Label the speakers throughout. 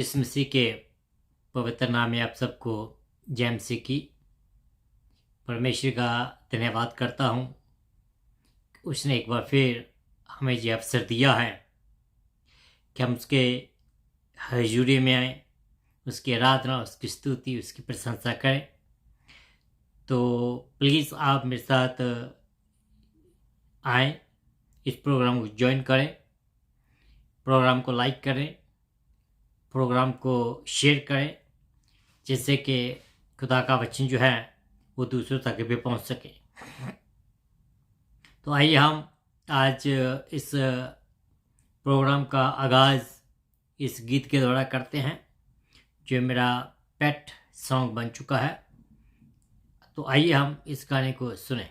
Speaker 1: यीशु मसीह के पवित्र नाम में आप सबको जय मसीह की। परमेश्वर का धन्यवाद करता हूँ। उसने एक बार फिर हमें ये अवसर दिया है कि हम उसके हजूरी में आए, उसकी आराधना, उसकी स्तुति, उसकी प्रशंसा करें। तो प्लीज़ आप मेरे साथ आएँ, इस प्रोग्राम को ज्वाइन करें, प्रोग्राम को लाइक करें, प्रोग्राम को शेयर करें, जिससे कि खुदा का वचन जो है वो दूसरों तक भी पहुंच सके। तो आइए हम आज इस प्रोग्राम का आगाज़ इस गीत के द्वारा करते हैं, जो मेरा पेट सॉन्ग बन चुका है। तो आइए हम इस गाने को सुनें।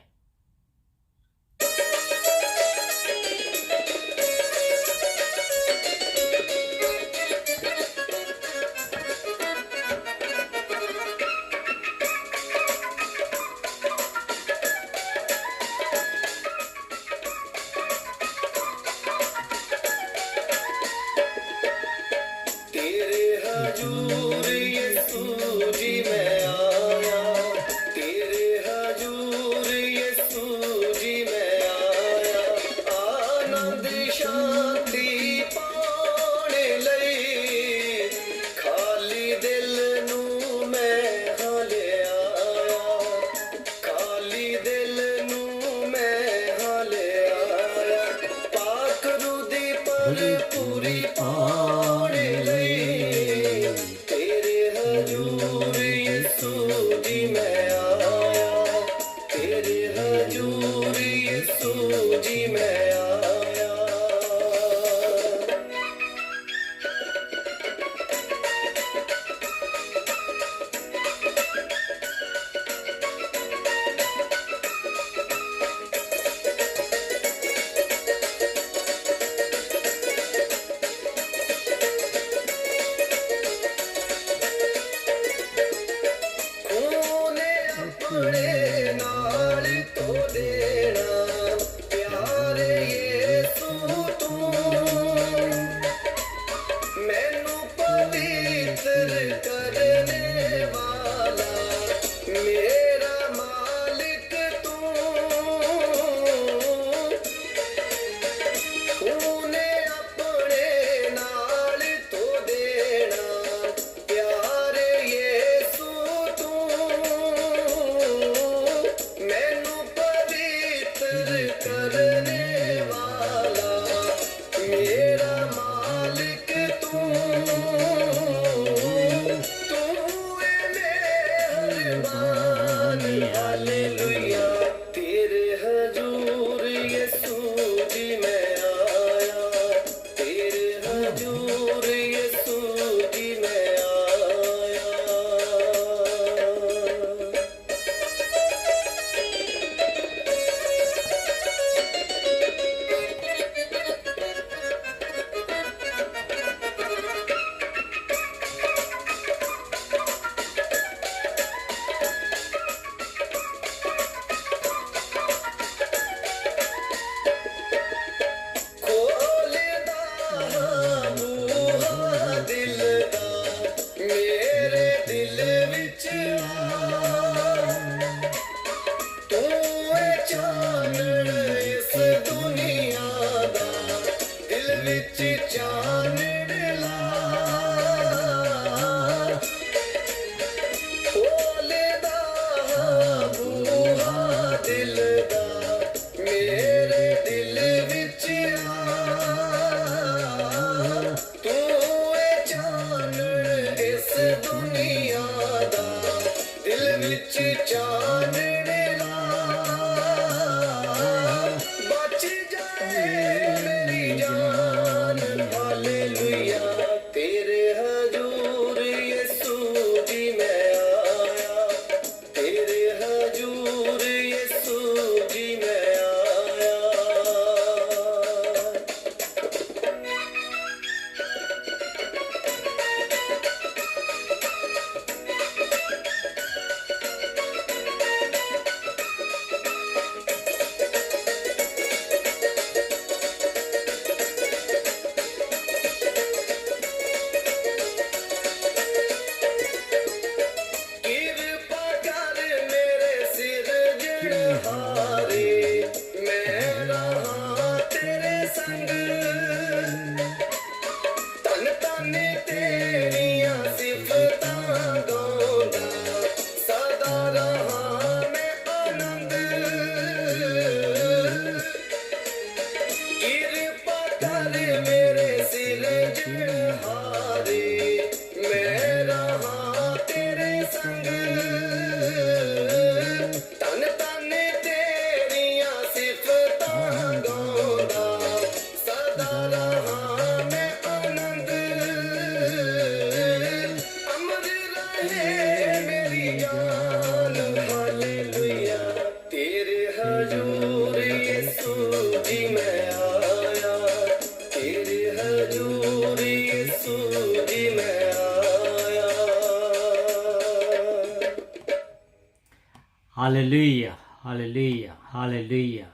Speaker 1: Hallelujah, hallelujah, hallelujah.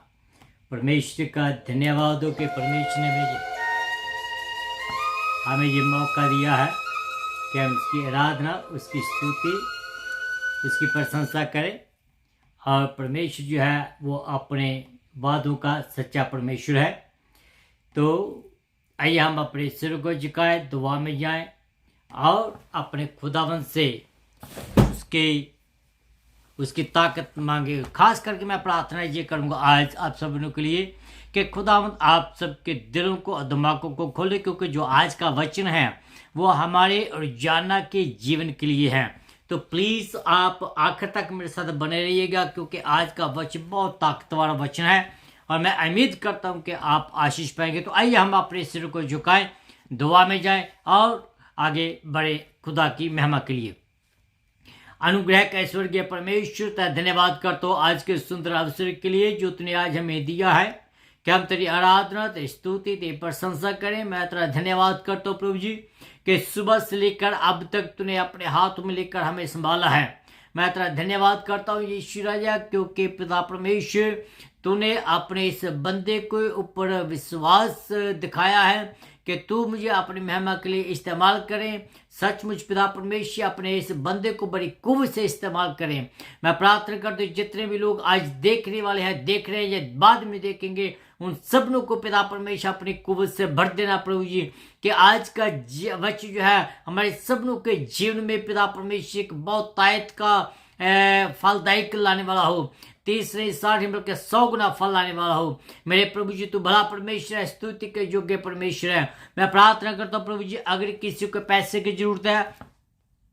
Speaker 1: परमेश्वर का धन्यवाद हो कि परमेश्वर ने हमें ये मौका दिया है कि हम उसकी आराधना, उसकी स्तुति, उसकी प्रशंसा करें। और परमेश्वर जो है वो अपने वादों का सच्चा परमेश्वर है। तो आइए हम अपने सिर को झुकाएं, दुआ में जाएं और अपने खुदावंद से उसकी ताकत मांगे। खास करके मैं प्रार्थना ये करूंगा आज आप सबों के लिए कि खुदावंद आप सबके दिलों को और दिमागों को खोले, क्योंकि जो आज का वचन है वो हमारे रोजाना के जीवन के लिए है। तो प्लीज़ आप आखिर तक मेरे साथ बने रहिएगा, क्योंकि आज का वचन बहुत ताकतवर वचन है और मैं उम्मीद करता हूं कि आप आशीष पाएंगे। तो आइए हम अपने सिर को झुकाएं, दुआ में जाएं और आगे बढ़े खुदा की महिमा के लिए। अनुग्रह का स्वर्गीय परमेश्वर तेरा धन्यवाद करता हूं आज के सुंदर अवसर के लिए जो तूने आज हमें दिया है कि हम तेरी आराधना, तेरी स्तुति, तेरी प्रशंसा करें। मैं तेरा धन्यवाद करता हूं प्रभु जी कि सुबह से लेकर अब तक तूने अपने हाथों में लेकर हमें संभाला है। मैं तेरा धन्यवाद करता हूँ यीशु राजा, क्योंकि पिता परमेश्वर तूने अपने इस बंदे के ऊपर विश्वास दिखाया है कि तू मुझे अपनी महिमा के लिए इस्तेमाल करें। सचमुच पिता परमेश्वर अपने इस बंदे को बड़ी कुव्वत से इस्तेमाल करें। मैं प्रार्थना करता हूँ जितने भी लोग आज देखने वाले हैं, देख रहे हैं या बाद में देखेंगे, उन सबनों को पिता परमेश्वर अपनी कुव्वत से भर देना प्रभु जी, कि आज का वचन जो है हमारे सबनों के जीवन में पिता परमेश्वर एक बहुत तायत का फलदायक लाने वाला हो। 30 नहीं 60 बल्कि 100 गुना फल लाने वाला हो। मेरे प्रभु जी तू भला परमेश्वर है, स्तुति के योग्य परमेश्वर है। मैं प्रार्थना करता हूँ प्रभु जी अगर किसी को पैसे की जरूरत है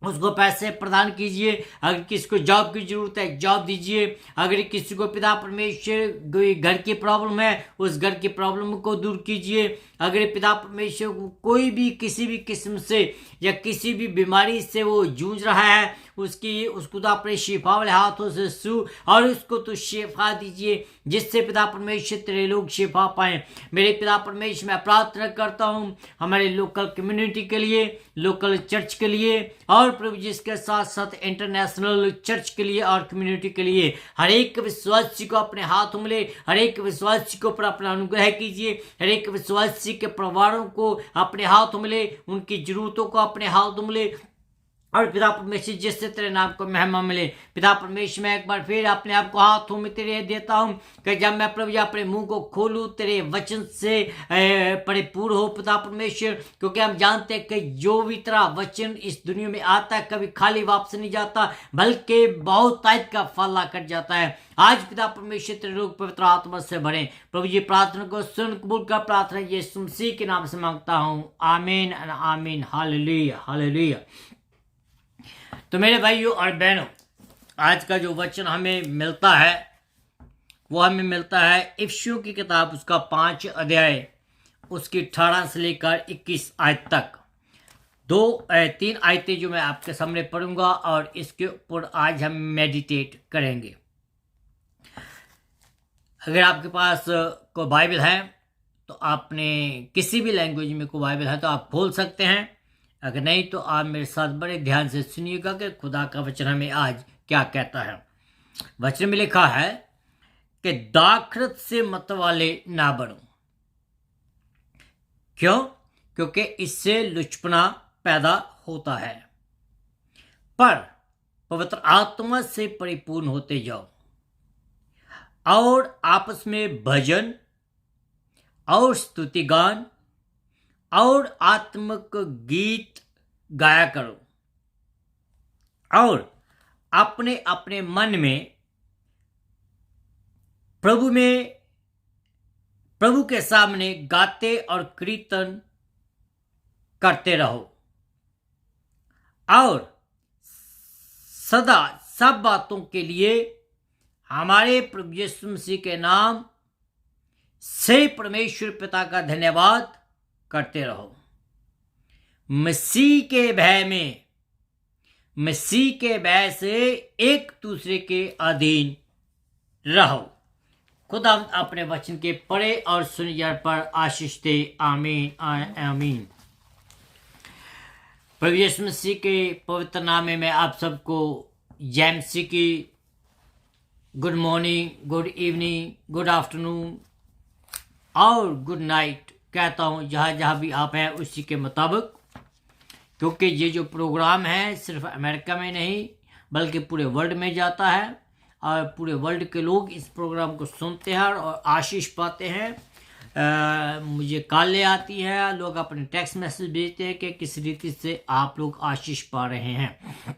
Speaker 1: उसको पैसे प्रदान कीजिए। अगर किसी को जॉब की जरूरत है जॉब दीजिए। अगर किसी को पिता परमेश्वर घर की प्रॉब्लम है उस घर की प्रॉब्लम को दूर कीजिए। अगर पिता परमेश्वर कोई भी किसी भी किस्म से या किसी भी बीमारी से वो जूझ रहा है उसको तो अपने शिफा वाले हाथों से छू और उसको तो शिफा दीजिए, जिससे पिता परमेश्वर तेरे लोग शिफा पाएं। मेरे पिता परमेश्वर मैं प्रार्थना करता हूँ हमारे लोकल कम्युनिटी के लिए, लोकल चर्च के लिए और प्रभु जी इसके साथ साथ इंटरनेशनल चर्च के लिए और कम्युनिटी के लिए। हर एक विश्वासी को अपने हाथों में ले, हर एक विश्वासी को ऊपर अपना अनुग्रह कीजिए। हर एक विश्वासी के परिवारों को अपने हाथों में ले, उनकी जरूरतों को अपने हाथों में ले और पिता परमेश्वर जिससे तेरे नाम को महिमा मिले। पिता परमेश्वर मैं एक बार फिर अपने आप को हाथों में तेरे देता हूँ कि जब मैं प्रभु जी अपने मुंह को खोलूँ तेरे वचन से परिपूर्ण हो पिता परमेश्वर, क्योंकि हम जानते हैं कि जो भी तेरा वचन इस दुनिया में आता है कभी खाली वापस नहीं जाता बल्कि बहुत तायत का फल ला कर जाता है। आज पिता परमेश्वर तेरे लोग पवित्र आत्मा से भरे। प्रभु जी प्रार्थना को सुन कबूल कर, प्रार्थना यीशु मसीह के नाम से मांगता हूँ, आमीन आमीन। Hallelujah hallelujah. तो मेरे भाइयों और बहनों आज का जो वचन हमें मिलता है वो हमें मिलता है इफिसियों की किताब उसका 5 अध्याय उसकी 18 से लेकर 21 आयत तक। 3 आयतें जो मैं आपके सामने पढ़ूंगा और इसके ऊपर आज हम मेडिटेट करेंगे। अगर आपके पास कोई बाइबल है तो आपने किसी भी लैंग्वेज में कोई बाइबल है तो आप खोल सकते हैं। अगर नहीं तो आप मेरे साथ बड़े ध्यान से सुनिएगा कि खुदा का वचन हमें आज क्या कहता है। वचन में लिखा है कि दाखरत से मत वाले ना बढ़ो। क्यों? क्योंकि इससे लुचपना पैदा होता है, पर पवित्र आत्मा से परिपूर्ण होते जाओ और आपस में भजन और स्तुति गान और आत्मिक गीत गाया करो और अपने अपने मन में प्रभु के सामने गाते और कीर्तन करते रहो और सदा सब बातों के लिए हमारे प्रभु यीशु मसीह के नाम से परमेश्वर पिता का धन्यवाद करते रहो। मसीह के भय से एक दूसरे के अधीन रहो। खुदा अपने वचन के पढ़े और सुनिए पर आशीष दे, आमीन आमीन। प्रभु यीशु मसीह के पवित्र नाम में मैं आप सबको जय मसीह की good morning, good evening, good afternoon और गुड नाइट कहता हूँ जहाँ जहाँ भी आप हैं उसी के मुताबिक, क्योंकि ये जो प्रोग्राम है सिर्फ अमेरिका में नहीं बल्कि पूरे वर्ल्ड में जाता है और पूरे वर्ल्ड के लोग इस प्रोग्राम को सुनते हैं और आशीष पाते हैं। मुझे कॉलें आती है, लोग अपने टेक्स्ट मैसेज भेजते हैं कि किस रीति से आप लोग आशीष पा रहे हैं।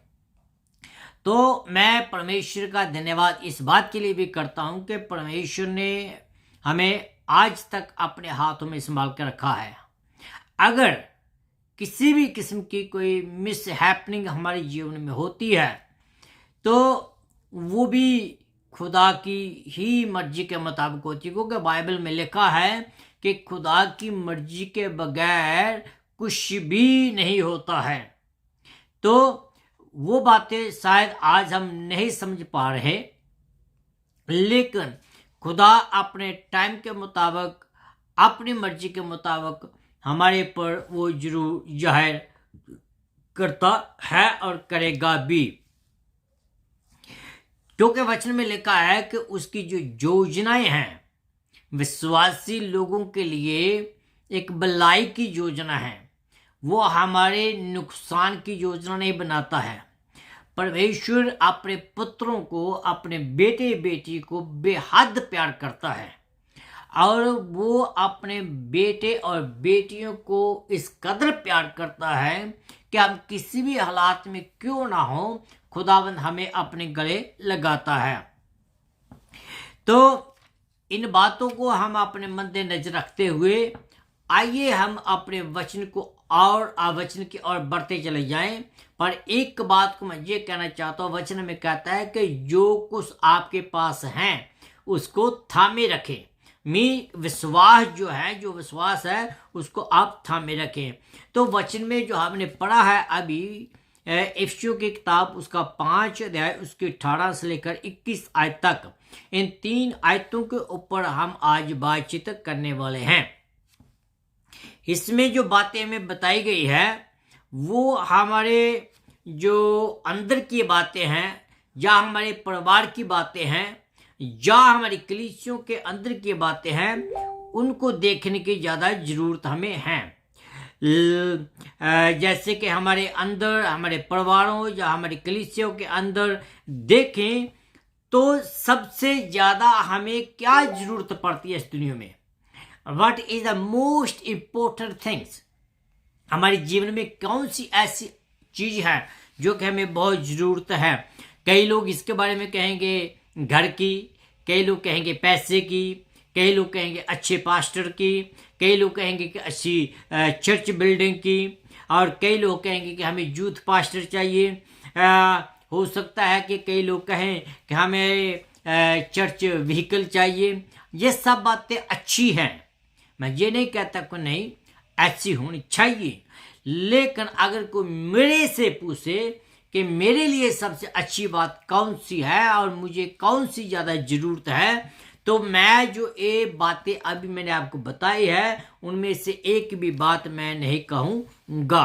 Speaker 1: तो मैं परमेश्वर का धन्यवाद इस बात के लिए भी करता हूं कि परमेश्वर ने हमें आज तक अपने हाथों में संभाल कर रखा है। अगर किसी भी किस्म की कोई मिस हैपनिंग हमारे जीवन में होती है तो वो भी खुदा की ही मर्जी के मुताबिक होती है, क्योंकि बाइबल में लिखा है कि खुदा की मर्जी के बगैर कुछ भी नहीं होता है। तो वो बातें शायद आज हम नहीं समझ पा रहे, लेकिन खुदा अपने टाइम के मुताबिक अपनी मर्जी के मुताबिक हमारे पर वो जरूर जाहिर करता है और करेगा भी, क्योंकि वचन में लिखा है कि उसकी जो योजनाएं हैं विश्वासी लोगों के लिए एक भलाई की योजना है। वो हमारे नुकसान की योजना नहीं बनाता है। परमेश्वर अपने पुत्रों को, अपने बेटे बेटी को बेहद प्यार करता है और वो अपने बेटे और बेटियों को इस कदर प्यार करता है कि हम किसी भी हालात में क्यों ना हो, खुदावंद हमें अपने गले लगाता है। तो इन बातों को हम अपने मद्देनजर रखते हुए आइए हम अपने वचन को और वचन की ओर बढ़ते चले जाएं। पर एक बात को मैं ये कहना चाहता हूँ, वचन में कहता है कि जो कुछ आपके पास है उसको थामे रखें। विश्वास जो विश्वास है उसको आप थामे रखें। तो वचन में जो हमने पढ़ा है अभी इफिसियों की किताब उसका 5 अध्याय उसके 18 से लेकर 21 आयत तक, इन 3 आयतों के ऊपर हम आज बातचीत करने वाले हैं। इसमें जो बातें हमें बताई गई है वो हमारे जो अंदर की बातें हैं या हमारे परिवार की बातें हैं या हमारी कलीसियों के अंदर की बातें हैं, उनको देखने की ज़्यादा ज़रूरत हमें है। जैसे कि हमारे अंदर, हमारे परिवारों या हमारी कलीसियों के अंदर देखें तो सबसे ज़्यादा हमें क्या ज़रूरत पड़ती है इस दुनिया में। What is the most important things? हमारे जीवन में कौन सी ऐसी चीज है जो कि हमें बहुत जरूरत है। कई लोग इसके बारे में कहेंगे घर की, कई लोग कहेंगे पैसे की, कई लोग कहेंगे अच्छे पास्टर की, कई लोग कहेंगे कि अच्छी चर्च बिल्डिंग की, और कई लोग कहेंगे कि हमें यूथ पास्टर चाहिए। हो सकता है कि कई लोग कहें कि हमें चर्च व्हीकल चाहिए। ये सब बातें अच्छी हैं, मैं ये नहीं कहता कि नहीं ऐसी होनी चाहिए, लेकिन अगर कोई मेरे से पूछे कि मेरे लिए सबसे अच्छी बात कौन सी है और मुझे कौन सी ज़्यादा ज़रूरत है, तो मैं जो ये बातें अभी मैंने आपको बताई है उनमें से एक भी बात मैं नहीं कहूँगा।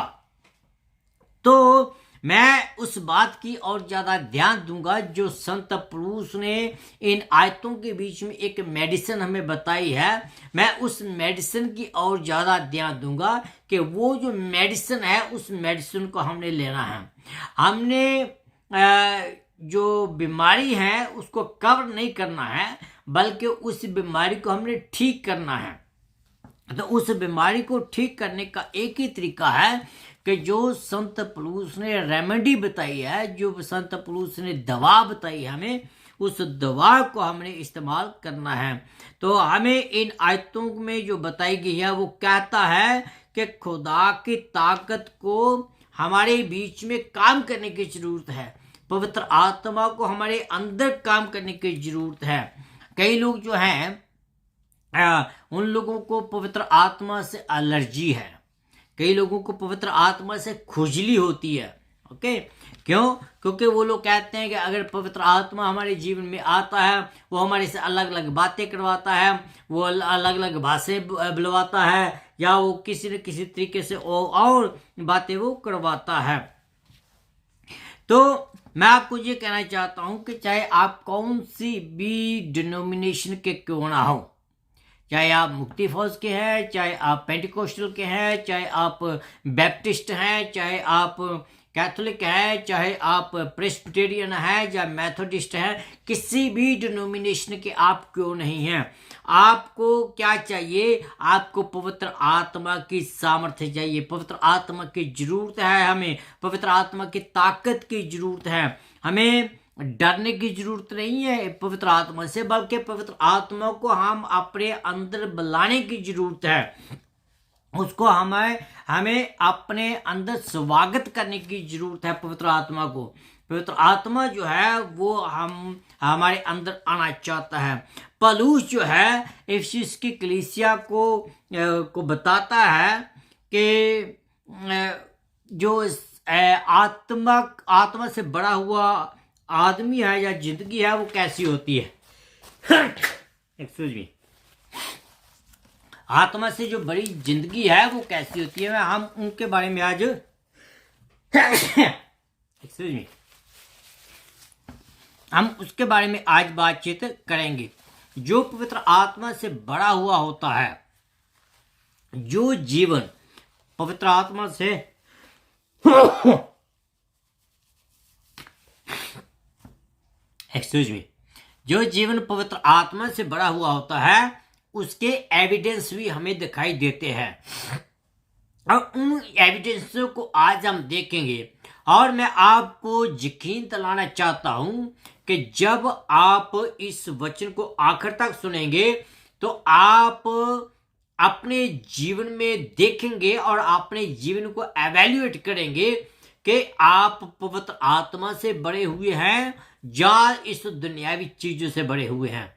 Speaker 1: तो मैं उस बात की और ज़्यादा ध्यान दूंगा जो संत पौलुस ने इन आयतों के बीच में एक मेडिसिन हमें बताई है। मैं उस मेडिसिन की और ज़्यादा ध्यान दूंगा कि वो जो मेडिसिन है उस मेडिसिन को हमने लेना है। हमने जो बीमारी है उसको कवर नहीं करना है, बल्कि उस बीमारी को हमने ठीक करना है। तो उस बीमारी को ठीक करने का एक ही तरीका है कि जो संत पौलुस ने रेमेडी बताई है, जो संत पौलुस ने दवा बताई है, हमें उस दवा को हमने इस्तेमाल करना है। तो हमें इन आयतों में जो बताई गई है वो कहता है कि खुदा की ताकत को हमारे बीच में काम करने की जरूरत है, पवित्र आत्मा को हमारे अंदर काम करने की जरूरत है। कई लोग जो हैं उन लोगों को पवित्र आत्मा से एलर्जी है, कई लोगों को पवित्र आत्मा से खुजली होती है। ओके, क्यों? क्योंकि वो लोग कहते हैं कि अगर पवित्र आत्मा हमारे जीवन में आता है वो हमारे से अलग अलग बातें करवाता है, वो अलग अलग भाषाएं बुलवाता है, या वो किसी न किसी तरीके से और बातें वो करवाता है। तो मैं आपको ये कहना चाहता हूं कि चाहे आप कौन सी भी डिनोमिनेशन के क्यों ना हो, चाहे आप मुक्ति फौज के हैं, चाहे आप पेंटिकोस्टल के हैं, चाहे आप बैप्टिस्ट हैं, चाहे आप कैथोलिक हैं, चाहे आप प्रेस्बिटेरियन हैं या मेथोडिस्ट हैं, किसी भी डिनोमिनेशन के आप क्यों नहीं हैं, आपको क्या चाहिए? आपको पवित्र आत्मा की सामर्थ्य चाहिए, पवित्र आत्मा की जरूरत है, हमें पवित्र आत्मा की ताकत की जरूरत है। हमें डरने की जरूरत नहीं है पवित्र आत्मा से, बल्कि पवित्र आत्मा को हम अपने अंदर बुलाने की जरूरत है। उसको हमें अपने अंदर स्वागत करने की जरूरत है पवित्र आत्मा को। पवित्र आत्मा जो है वो हमारे अंदर आना चाहता है। पौलुस जो है इफिसुस की कलीसिया को बताता है कि जो आत्मा से बड़ा हुआ आदमी है या जिंदगी है वो कैसी होती है। Excuse me. आत्मा से जो बड़ी जिंदगी है वो कैसी होती है, हम उनके बारे में आज एक्सक्यूज मी हम उसके बारे में आज बातचीत करेंगे। जो पवित्र आत्मा से बड़ा हुआ होता है, जो जीवन पवित्र आत्मा से एक्सक्यूज मी जो जीवन पवित्र आत्मा से बड़ा हुआ होता है, उसके एविडेंस भी हमें दिखाई देते हैं और उन एविडेंसों को आज हम देखेंगे। और मैं आपको यकीन दिलाना चाहता हूं कि जब आप इस वचन को आखिर तक सुनेंगे तो आप अपने जीवन में देखेंगे और अपने जीवन को एवेल्युएट करेंगे कि आप पवित्र आत्मा से बड़े हुए हैं या इस दुनियावी चीजों से बड़े हुए हैं।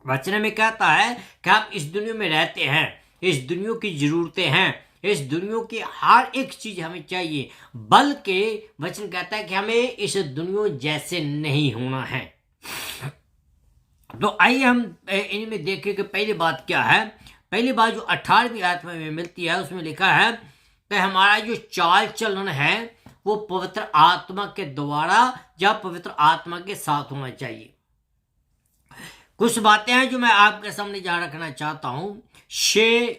Speaker 1: वचन में कहता है कि आप इस दुनिया में रहते हैं, इस दुनिया की जरूरतें हैं, इस दुनिया की हर एक चीज हमें चाहिए, बल्कि वचन कहता है कि हमें इस दुनिया जैसे नहीं होना है। तो आइए हम इनमें देखें कि पहली बात क्या है। पहली बात जो 18वीं आयत में मिलती है उसमें लिखा है कि हमारा जो चाल चलन है वो पवित्र आत्मा के द्वारा या पवित्र आत्मा के साथ होना चाहिए। कुछ बातें हैं जो मैं आपके सामने जहां रखना चाहता हूं।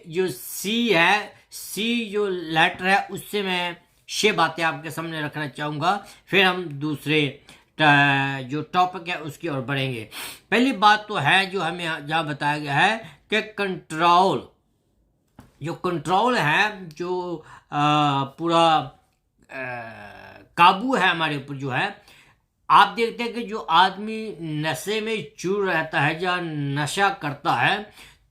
Speaker 1: जो सी है, सी जो लेटर है, उससे मैं 6 बातें आपके सामने रखना चाहूंगा, फिर हम दूसरे जो टॉपिक है उसकी ओर बढ़ेंगे। पहली बात तो है जो हमें जहां बताया गया है कि कंट्रोल है, जो पूरा काबू है हमारे ऊपर जो है। आप देखते हैं कि जो आदमी नशे में चूर रहता है या नशा करता है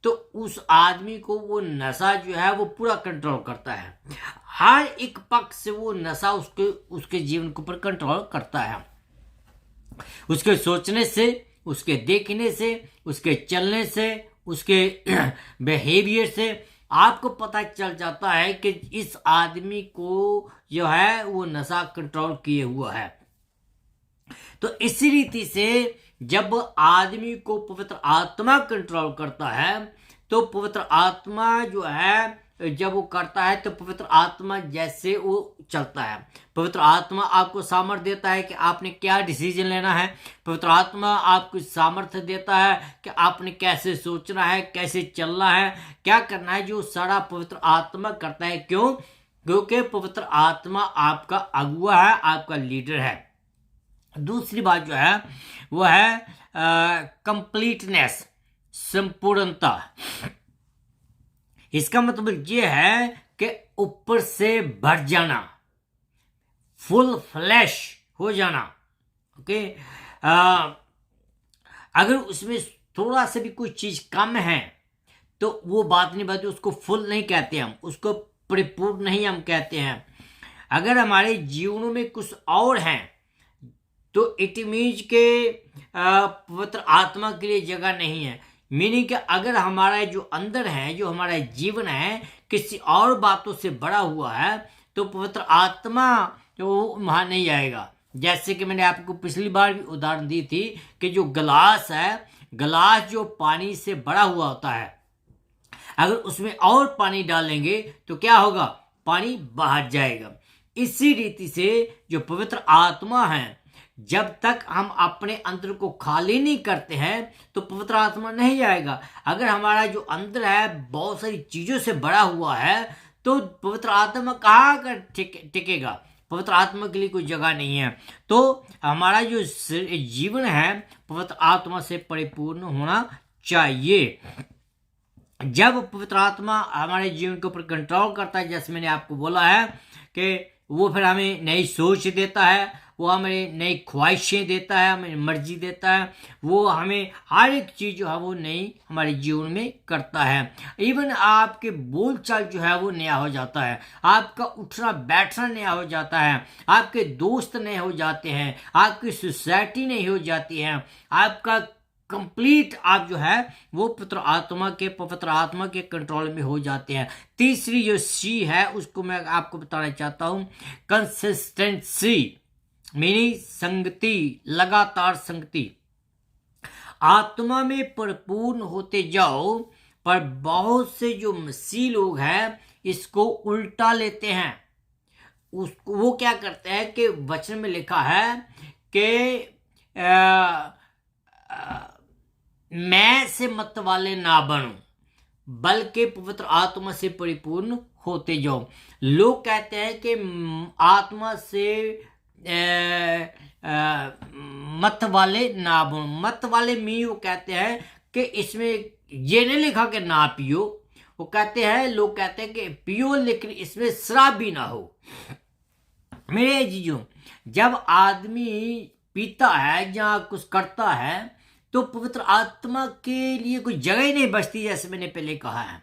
Speaker 1: तो उस आदमी को वो नशा जो है वो पूरा कंट्रोल करता है। हर एक पक्ष से वो नशा उसके जीवन के ऊपर कंट्रोल करता है। उसके सोचने से, उसके देखने से, उसके चलने से, उसके बिहेवियर से आपको पता चल जाता है कि इस आदमी को जो है वो नशा कंट्रोल किए हुआ है। तो इसी रीति से जब आदमी को पवित्र आत्मा कंट्रोल करता है तो पवित्र आत्मा जो है जब वो करता है तो पवित्र आत्मा जैसे वो चलता है। पवित्र आत्मा आपको सामर्थ्य देता है कि आपने क्या डिसीजन लेना है। पवित्र आत्मा आपको सामर्थ्य देता है कि आपने कैसे सोचना है, कैसे चलना है, क्या करना है। जो सारा पवित्र आत्मा करता है। क्यों? क्योंकि पवित्र आत्मा आपका अगुआ है, आपका लीडर है। दूसरी बात जो है वो है कंप्लीटनेस, संपूर्णता। इसका मतलब ये है कि ऊपर से बढ़ जाना, फुल फ्लैश हो जाना। ओके, अगर उसमें थोड़ा सा भी कोई चीज कम है तो वो बात नहीं बनती, उसको फुल नहीं कहते हम, उसको परिपूर्ण नहीं हम कहते हैं। अगर हमारे जीवनों में कुछ और है तो इट मीन्स के पवित्र आत्मा के लिए जगह नहीं है। मीनिंग कि अगर हमारा जो अंदर है, जो हमारा जीवन है, किसी और बातों से बड़ा हुआ है तो पवित्र आत्मा तो वहां नहीं आएगा। जैसे कि मैंने आपको पिछली बार भी उदाहरण दी थी कि जो गिलास है, गिलास जो पानी से बड़ा हुआ होता है, अगर उसमें और पानी डालेंगे तो क्या होगा? पानी बाहर जाएगा। इसी रीति से जो पवित्र आत्मा है, जब तक हम अपने अंदर को खाली नहीं करते हैं तो पवित्र आत्मा नहीं आएगा। अगर हमारा जो अंदर है बहुत सारी चीजों से भरा हुआ है तो पवित्र आत्मा कहाँ कर टिकेगा? पवित्र आत्मा के लिए कोई जगह नहीं है। तो हमारा जो जीवन है पवित्र आत्मा से परिपूर्ण होना चाहिए। जब पवित्र आत्मा हमारे जीवन के ऊपर कंट्रोल करता है, जैसे मैंने आपको बोला है कि वो फिर हमें नई सोच देता है, वो हमें नई ख्वाहिशें देता है, हमें मर्जी देता है, वो हमें हर एक चीज़ जो है वो नई हमारे जीवन में करता है। इवन आपके बोलचाल जो है वो नया हो जाता है, आपका उठना बैठना नया हो जाता है, आपके दोस्त नए हो जाते हैं, आपकी सोसाइटी नई हो जाती है, आपका कंप्लीट आप जो है वो पवित्र आत्मा के कंट्रोल में हो जाते हैं। तीसरी जो सी है उसको मैं आपको बताना चाहता हूं, कंसिस्टेंसी, मीनिंग संगति, लगातार संगति। आत्मा में परिपूर्ण होते जाओ, पर बहुत से जो मसीह लोग हैं इसको उल्टा लेते हैं। उसको वो क्या करते हैं कि वचन में लिखा है कि मैं से मत वाले ना बनो, बल्कि पवित्र आत्मा से परिपूर्ण होते जाओ। लोग कहते हैं कि आत्मा से मत वाले ना बनो। मत वाले वो कहते हैं कि इसमें ये नहीं लिखा कि ना पियो, वो कहते हैं, लोग कहते हैं कि पियो लेकिन इसमें शराब भी ना हो। मेरे जीजों, जब आदमी पीता है या कुछ करता है तो पवित्र आत्मा के लिए कोई जगह ही नहीं बचती, जैसे मैंने पहले कहा है।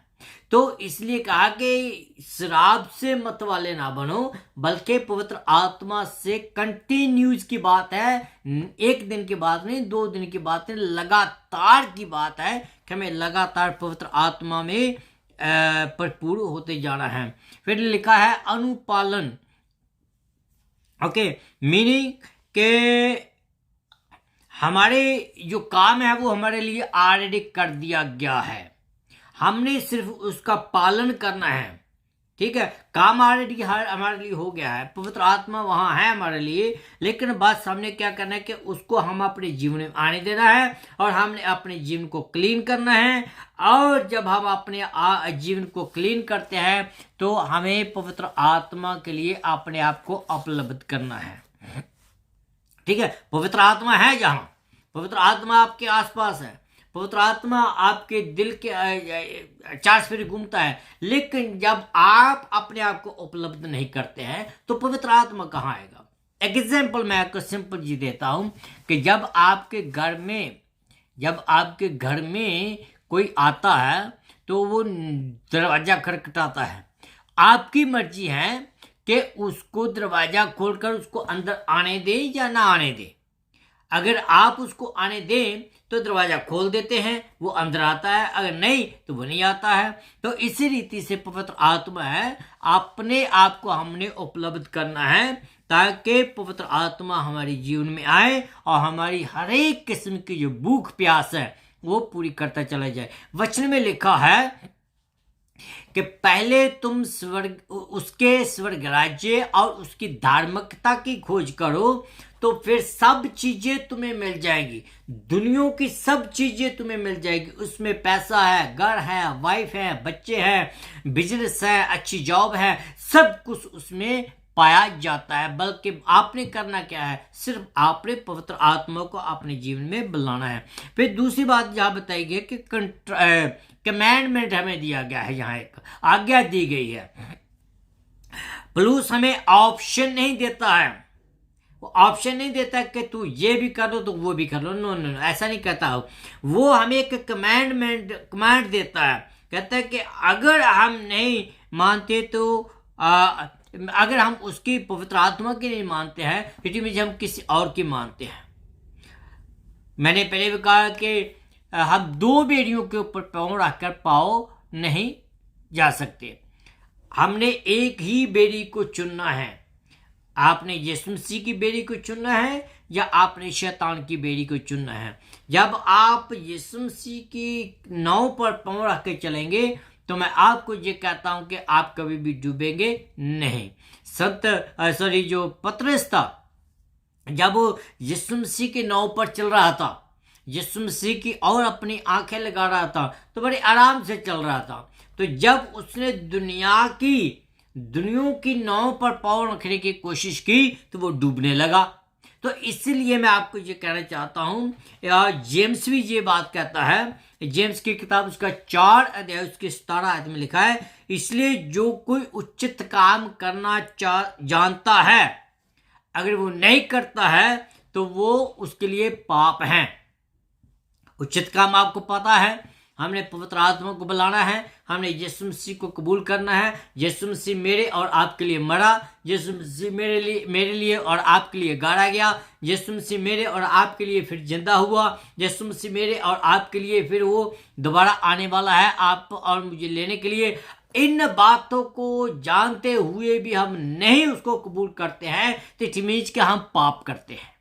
Speaker 1: तो इसलिए कहा कि शराब से मत वाले ना बनो, बल्कि पवित्र आत्मा से कंटिन्यूज की बात है। एक दिन की बात नहीं, 2 दिन की बात नहीं, लगातार की बात है कि हमें लगातार पवित्र आत्मा में परिपूर्ण होते जाना है। फिर लिखा है अनुपालन, ओके, मीनिंग के हमारे जो काम है वो हमारे लिए ऑलरेडी कर दिया गया है, हमने सिर्फ उसका पालन करना है। ठीक है, काम ऑलरेडी हमारे लिए हो गया है, पवित्र आत्मा वहां है हमारे लिए, लेकिन बात सामने क्या करना है कि उसको हम अपने जीवन में आने देना है और हमने अपने जीवन को क्लीन करना है। और जब हम अपने जीवन को क्लीन करते हैं तो हमें पवित्र आत्मा के लिए अपने आप को उपलब्ध करना है। ठीक है, पवित्र आत्मा है जहां, पवित्र आत्मा आपके आसपास है, पवित्र आत्मा आपके दिल के 4 चौफेरे घूमता है, लेकिन जब आप अपने आप को उपलब्ध नहीं करते हैं तो पवित्र आत्मा कहाँ आएगा? एक एग्जाम्पल मैं आपको सिंपल जी देता हूं कि जब आपके घर में कोई आता है तो वो दरवाजा खटखटाता है, आपकी मर्जी है कि उसको दरवाजा खोलकर उसको अंदर आने दे या ना आने दे। अगर आप उसको आने दें तो दरवाजा खोल देते हैं, वो अंदर आता है, अगर नहीं तो वो नहीं आता है। तो इसी रीति से पवित्र आत्मा है, अपने आप को हमने उपलब्ध करना है ताकि पवित्र आत्मा हमारे जीवन में आए और हमारी हर एक किस्म की जो भूख प्यास है वो पूरी करता चला जाए। वचन में लिखा है कि पहले तुम उसके स्वर्ग राज्य और उसकी धार्मिकता की खोज करो तो फिर सब चीजें तुम्हें मिल जाएगी, दुनिया की सब चीजें तुम्हें मिल जाएगी। उसमें पैसा है, घर है, वाइफ है, बच्चे हैं, बिजनेस है, अच्छी जॉब है, सब कुछ उसमें पाया जाता है। बल्कि आपने करना क्या है, सिर्फ आपने पवित्र आत्मा को अपने जीवन में बुलाना है। फिर दूसरी बात यहाँ बताई गई कि कमांडमेंट हमें दिया गया है, यहाँ एक आज्ञा दी गई है। प्लस हमें ऑप्शन नहीं देता है, वो ऑप्शन नहीं देता कि तू ये भी कर लो तो वो भी कर लो, नो नो, ऐसा नहीं कहता हो। वो हमें एक कमांड देता है, कहता है कि अगर हम नहीं मानते तो अगर हम उसकी पवित्र आत्मा की नहीं मानते हैं, इट मींस हम किसी और की मानते हैं। मैंने पहले भी कहा कि हम 2 बेड़ियों के ऊपर पाँव रखकर पाँव नहीं जा सकते, हमने एक ही बेड़ी को चुनना है। आपने यीशु मसीह की बेड़ी को चुनना है या आपने शैतान की बेड़ी को चुनना है। जब आप यीशु मसीह की नाव पर पाँव रख के चलेंगे तो मैं आपको ये कहता हूं कि आप कभी भी डूबेंगे नहीं। जो पतरस था, जब वो यीशु मसीह के नाव पर चल रहा था, यीशु मसीह की और अपनी आंखें लगा रहा था, तो बड़े आराम से चल रहा था। तो जब उसने दुनिया की नाव पर पाँव रखने की कोशिश की तो वो डूबने लगा। तो इसलिए मैं आपको ये कहना चाहता हूं, जेम्स भी ये बात कहता है, जेम्स की किताब उसका 4 अध्याय उसके 17 आयत में लिखा है, इसलिए जो कोई उचित काम करना जानता है, अगर वो नहीं करता है तो वो उसके लिए पाप है। उचित काम आपको पता है, हमने पवित्र आत्मा को बुलाना है, हमने यीशु मसीह को कबूल करना है। यीशु मसीह मेरे और आपके लिए मरा, यीशु मसीह मेरे लिए और आपके लिए गाड़ा गया, यीशु मसीह मेरे और आपके लिए फिर जिंदा हुआ, यीशु मसीह मेरे और आपके लिए फिर वो दोबारा आने वाला है आप और मुझे लेने के लिए। इन बातों को जानते हुए भी हम नहीं उसको कबूल करते हैं, तो इट मीन्स कि हम पाप करते हैं,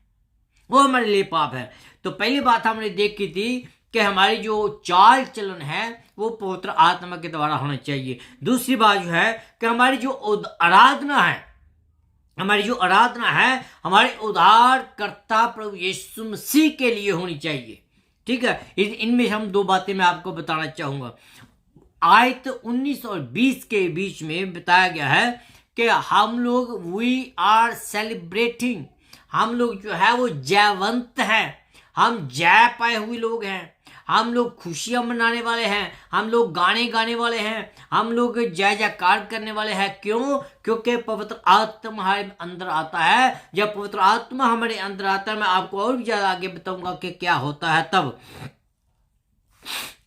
Speaker 1: वो हमारे लिए पाप है। तो पहली बात हमने देखी थी कि हमारी जो चाल चलन है वो पवित्र आत्मा के द्वारा होना चाहिए। दूसरी बात जो है कि हमारी जो आराधना है हमारे उद्धारकर्ता प्रभु यीशु मसीह के लिए होनी चाहिए। ठीक है, इनमें हम दो बातें मैं आपको बताना चाहूंगा। आयत 19 और 20 के बीच में बताया गया है कि हम लोग वी आर सेलिब्रेटिंग, हम लोग जो है वो जयवंत हैं, हम जय पाए हुए लोग हैं, हम लोग खुशियां मनाने वाले हैं, हम लोग गाने गाने वाले हैं, हम लोग जय जयकार करने वाले हैं। क्यों? क्योंकि पवित्र आत्मा हमारे अंदर आता है। जब पवित्र आत्मा हमारे अंदर आता है, मैं आपको और भी ज्यादा आगे बताऊंगा कि क्या होता है। तब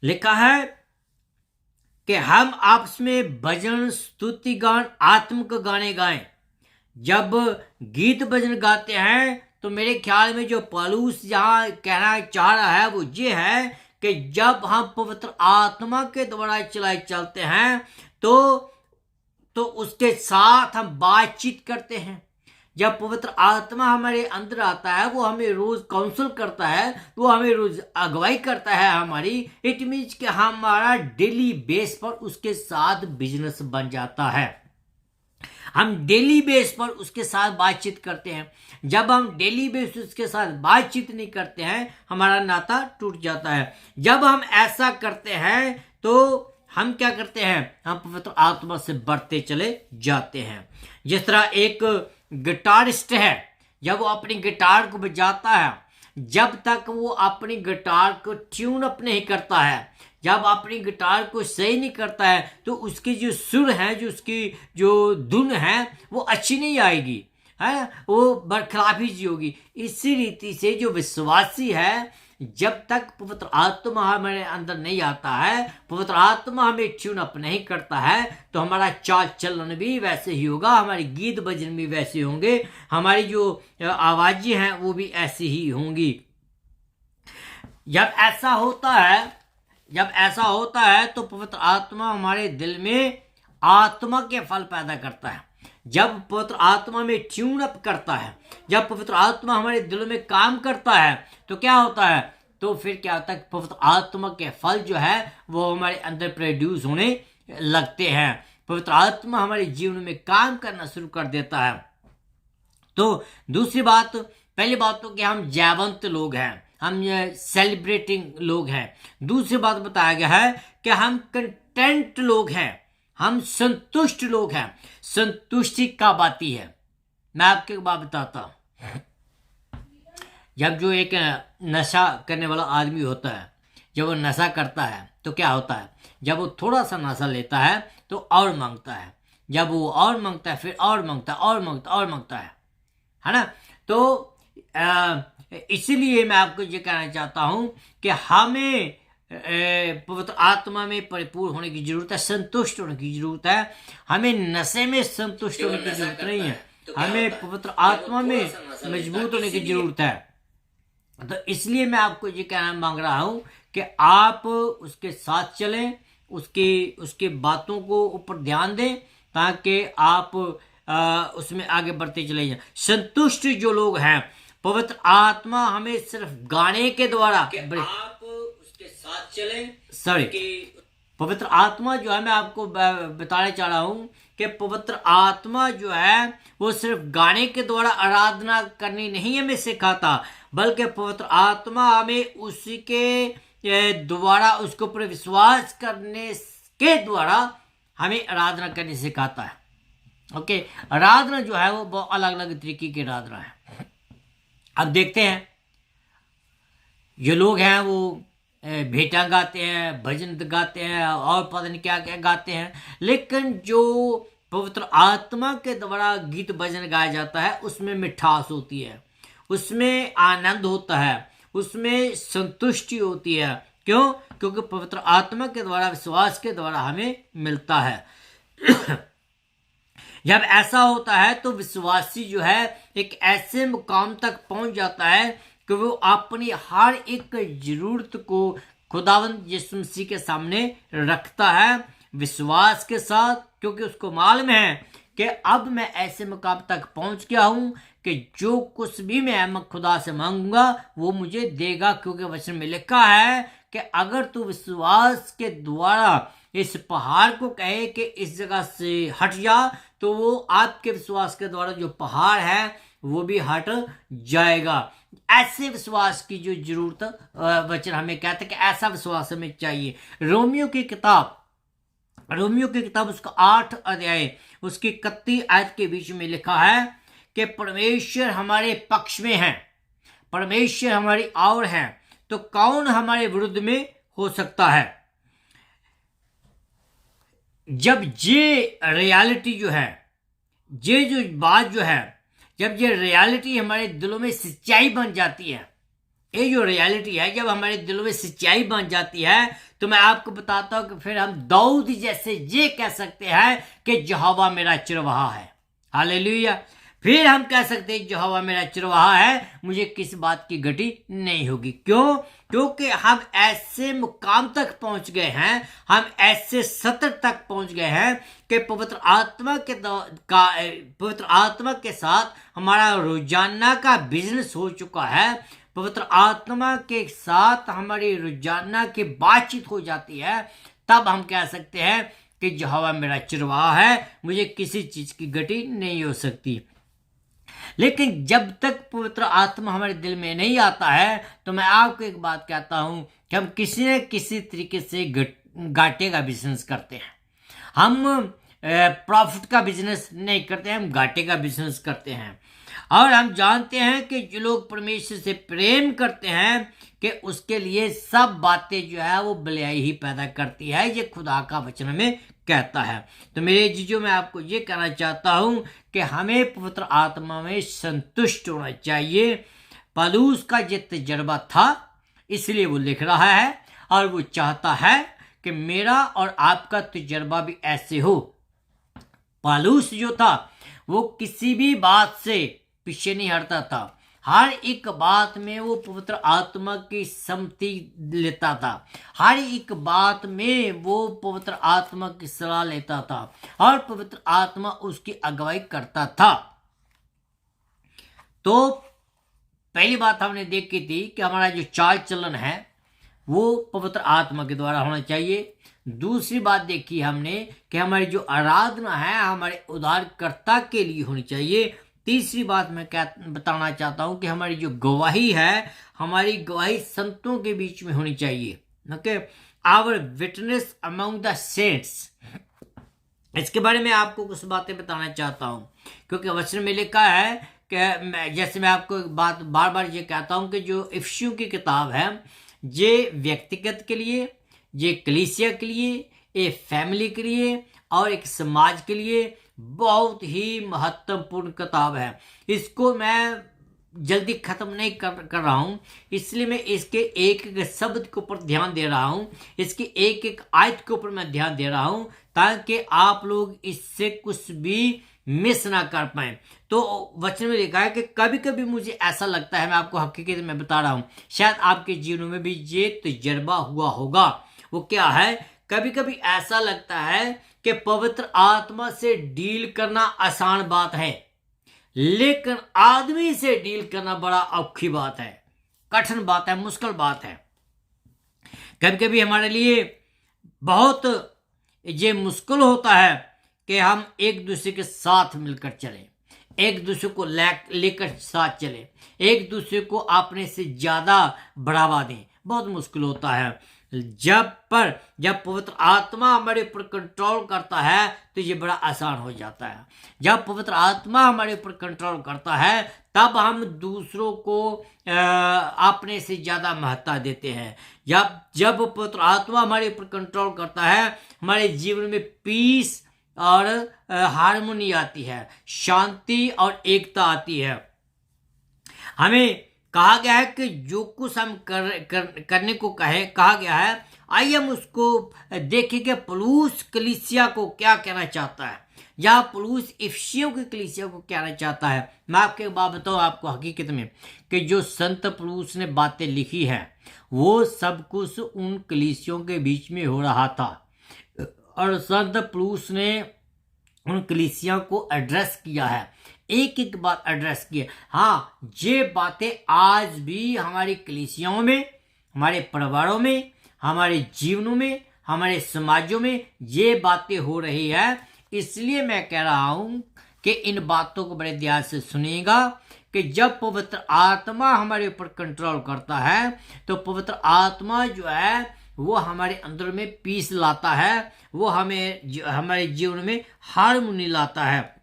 Speaker 1: लिखा है कि हम आपस में भजन स्तुति गान आत्मिक गाने गाएं। जब गीत भजन गाते हैं तो मेरे ख्याल में जो पौलुस यहाँ कहना चाह रहा है वो ये है कि जब हम पवित्र आत्मा के द्वारा चलते हैं तो उसके साथ हम बातचीत करते हैं। जब पवित्र आत्मा हमारे अंदर आता है, वो हमें रोज काउंसिल करता है, वो हमें रोज अगुवाई करता है हमारी। इट मीन्स कि हमारा डेली बेस पर उसके साथ बिजनेस बन जाता है, हम डेली बेस पर उसके साथ बातचीत करते हैं। जब हम डेली बेस उसके साथ बातचीत नहीं करते हैं, हमारा नाता टूट जाता है। जब हम ऐसा करते हैं तो हम क्या करते हैं, हम पवित्र आत्मा से बढ़ते चले जाते हैं। जिस तरह एक गिटारिस्ट है, जब वो अपनी गिटार को बजाता है, जब तक वो अपनी गिटार को ट्यून अप नहीं करता है, जब अपनी गिटार को सही नहीं करता है, तो उसकी जो सुर है, जो उसकी जो धुन है वो अच्छी नहीं आएगी, है वो बरखलाफी जी होगी। इसी रीति से जो विश्वासी है, जब तक पवित्र आत्मा हमारे अंदर नहीं आता है, पवित्र आत्मा हमें ट्यून अप नहीं करता है, तो हमारा चाल चलन भी वैसे ही होगा, हमारे गीत भजन भी वैसे होंगे, हमारी जो आवाजें हैं वो भी ऐसी ही होंगी। जब ऐसा होता है तो पवित्र आत्मा हमारे दिल में आत्मा के फल पैदा करता है। जब पवित्र आत्मा में ट्यून अप करता है, जब पवित्र आत्मा हमारे दिलों में काम करता है, तो क्या होता है, तो फिर क्या होता है, पवित्र आत्मा के फल जो है वो हमारे अंदर प्रोड्यूस होने लगते हैं। पवित्र आत्मा हमारे जीवन में काम करना शुरू कर देता है। तो दूसरी बात, पहली बात तो कि हम जयवंत लोग हैं, हम सेलिब्रेटिंग लोग हैं। दूसरी बात बताया गया है कि हम कंटेंट लोग हैं, हम संतुष्ट लोग हैं। संतुष्टि कब आती है, मैं आपको एक बात बताता हूं। जब जो एक नशा करने वाला आदमी होता है, जब वो नशा करता है तो क्या होता है, जब वो थोड़ा सा नशा लेता है तो और मांगता है, जब वो और मांगता है फिर और मांगता है, और मांगता है ना। तो इसीलिए मैं आपको ये कहना चाहता हूं कि हमें पवित्र आत्मा में परिपूर्ण होने की जरूरत है, संतुष्ट होने की जरूरत है। हमें नशे में संतुष्ट होने की जरूरत नहीं है, हमें पवित्र आत्मा में मजबूत होने की जरूरत है। तो इसलिए मैं आपको ये कहना मांग रहा हूं कि आप उसके साथ चलें, उसके बातों को ऊपर ध्यान दें, ताकि आप उसमें आगे बढ़ते चले जाएं। संतुष्ट जो लोग हैं, पवित्र आत्मा हमें सिर्फ गाने के द्वारा, आप उसके साथ चलें, पवित्र आत्मा जो है, मैं आपको बताने चाह रहा हूं कि पवित्र आत्मा जो है वो सिर्फ गाने के द्वारा आराधना करनी नहीं हमें सिखाता, बल्कि पवित्र आत्मा हमें उसी के द्वारा, उसके ऊपर विश्वास करने के द्वारा हमें आराधना करनी सिखाता है। ओके, आराधना जो है वो बहुत अलग अलग तरीके की आराधना है। अब देखते हैं, जो लोग हैं वो भेंटा गाते हैं, भजन गाते हैं और पता नहीं क्या क्या गाते हैं, लेकिन जो पवित्र आत्मा के द्वारा गीत भजन गाया जाता है उसमें मिठास होती है, उसमें आनंद होता है, उसमें संतुष्टि होती है। क्यों? क्योंकि पवित्र आत्मा के द्वारा, विश्वास के द्वारा हमें मिलता है। जब ऐसा होता है तो विश्वासी जो है एक ऐसे मुकाम तक पहुंच जाता है कि वो अपनी हर एक जरूरत को खुदावंद यीशु मसीह के सामने रखता है विश्वास के साथ, क्योंकि उसको मालूम है कि अब मैं ऐसे मुकाम तक पहुंच गया हूं कि जो कुछ भी मैं खुदा से मांगूंगा वो मुझे देगा, क्योंकि वचन में लिखा है कि अगर तू विश्वास के द्वारा इस पहाड़ को कहे कि इस जगह से हट जा, तो वो आपके विश्वास के द्वारा जो पहाड़ है वो भी हट जाएगा। ऐसे विश्वास की जो जरूरत वचन हमें कहते हैं कि ऐसा विश्वास हमें चाहिए। रोमियो की किताब उसका 8 अध्याय उसकी 31 आयत के बीच में लिखा है कि परमेश्वर हमारे पक्ष में है, परमेश्वर हमारी ओर है, तो कौन हमारे विरुद्ध में हो सकता है। जब ये रियलिटी जो है, ये जो बात जो है, जब ये रियलिटी हमारे दिलों में सच्चाई बन जाती है, ये जो रियलिटी है जब हमारे दिलों में सच्चाई बन जाती है, तो मैं आपको बताता हूं कि फिर हम दाऊद जैसे ये कह सकते हैं कि यहोवा मेरा चरवाहा है। हालेलुया। फिर हम कह सकते हैं यहोवा मेरा चरवाहा है, मुझे किस बात की घटी नहीं होगी। क्यों? क्योंकि हम ऐसे मुकाम तक पहुंच गए हैं, हम ऐसे सत्र तक पहुंच गए हैं कि पवित्र आत्मा के साथ हमारा रोजाना का बिजनेस हो चुका है। पवित्र आत्मा के साथ हमारी रोजाना की बातचीत हो जाती है, तब हम कह सकते हैं कि यहोवा मेरा चरवाहा है, मुझे किसी चीज की घटी नहीं हो सकती। लेकिन जब तक पवित्र आत्मा हमारे दिल में नहीं आता है, तो मैं आपको एक बात कहता हूं कि हम किसी न किसी तरीके से घाटे का बिजनेस करते हैं। हम प्रॉफिट का बिजनेस नहीं करते हैं, हम घाटे का बिजनेस करते हैं। और हम जानते हैं कि जो लोग परमेश्वर से प्रेम करते हैं कि उसके लिए सब बातें जो है वो भलाई ही पैदा करती है, ये खुदा का वचन में कहता है। तो मेरे जीजो, मैं आपको ये कहना चाहता हूं कि हमें पवित्र आत्मा में संतुष्ट होना चाहिए। पौलुस का ये तजर्बा था, इसलिए वो लिख रहा है, और वो चाहता है कि मेरा और आपका तजर्बा भी ऐसे हो। पौलुस जो था वो किसी भी बात से पीछे नहीं हटता था, हर एक बात में वो पवित्र आत्मा की सम्मति लेता था, हर एक बात में वो पवित्र आत्मा की सलाह लेता था और पवित्र आत्मा उसकी अगुवाई करता था। तो पहली बात हमने देखी थी कि हमारा जो चाल चलन है वो पवित्र आत्मा के द्वारा होना चाहिए। दूसरी बात देखी हमने कि हमारी जो आराधना है हमारे उद्धारकर्ता के लिए होनी चाहिए। तीसरी बात मैं क्या बताना चाहता हूं कि हमारी जो गवाही है, हमारी गवाही संतों के बीच में होनी चाहिए। Okay, our witness among the saints. इसके बारे में आपको कुछ बातें बताना चाहता हूं, क्योंकि वचन में लिखा है कि जैसे मैं आपको बात बार बार ये कहता हूं कि जो इफिसियों की किताब है, ये व्यक्तिगत के लिए, ये कलीसिया के लिए, एक फैमिली के लिए और एक समाज के लिए बहुत ही महत्वपूर्ण किताब है। इसको मैं जल्दी खत्म नहीं कर रहा हूं, इसलिए मैं इसके एक एक शब्द के ऊपर ध्यान दे रहा हूं, इसके एक एक आयत के ऊपर मैं ध्यान दे रहा हूं, ताकि आप लोग इससे कुछ भी मिस ना कर पाए। तो वचन में लिखा है कि कभी कभी मुझे ऐसा लगता है, मैं आपको हकीकत में बता रहा हूं, शायद आपके जीवन में भी ये तजर्बा हुआ होगा। वो क्या है? कभी कभी ऐसा लगता है कि पवित्र आत्मा से डील करना आसान बात है, लेकिन आदमी से डील करना बड़ा औखी बात है, कठिन बात है, मुश्किल बात है। कभी कभी हमारे लिए बहुत ये मुश्किल होता है कि हम एक दूसरे के साथ मिलकर चलें, एक दूसरे को लेकर साथ चलें, एक दूसरे को अपने से ज़्यादा बढ़ावा दें। बहुत मुश्किल होता है। जब पवित्र आत्मा हमारे ऊपर कंट्रोल करता है तो ये बड़ा आसान हो जाता है। जब पवित्र आत्मा हमारे ऊपर कंट्रोल करता है तब हम दूसरों को अपने से ज़्यादा महत्ता देते हैं। जब पवित्र आत्मा हमारे ऊपर कंट्रोल करता है, हमारे जीवन में पीस और हार्मोनी आती है, शांति और एकता आती है। हमें कहा गया है कि जो कुछ हम करने को कहा गया है, आइए हम उसको देखें कि पौलुस कलीसिया को क्या कहना चाहता है, या पौलुस इफिसियों की कलीसिया को कहना चाहता है। मैं आपके एक बात बताऊं आपको, हकीकत में कि जो संत पौलुस ने बातें लिखी हैं वो सब कुछ उन कलीसियों के बीच में हो रहा था, और संत पौलुस ने उन कलीसिया को एड्रेस किया है, एक एक बात एड्रेस की है। हाँ, ये बातें आज भी हमारी कलीसियाओं में, हमारे परिवारों में, हमारे जीवनों में, हमारे समाजों में ये बातें हो रही है। इसलिए मैं कह रहा हूं कि इन बातों को बड़े ध्यान से सुनिएगा कि जब पवित्र आत्मा हमारे ऊपर कंट्रोल करता है तो पवित्र आत्मा जो है वो हमारे अंदर में पीस लाता है, वो हमारे जीवन में हार्मोनी लाता है।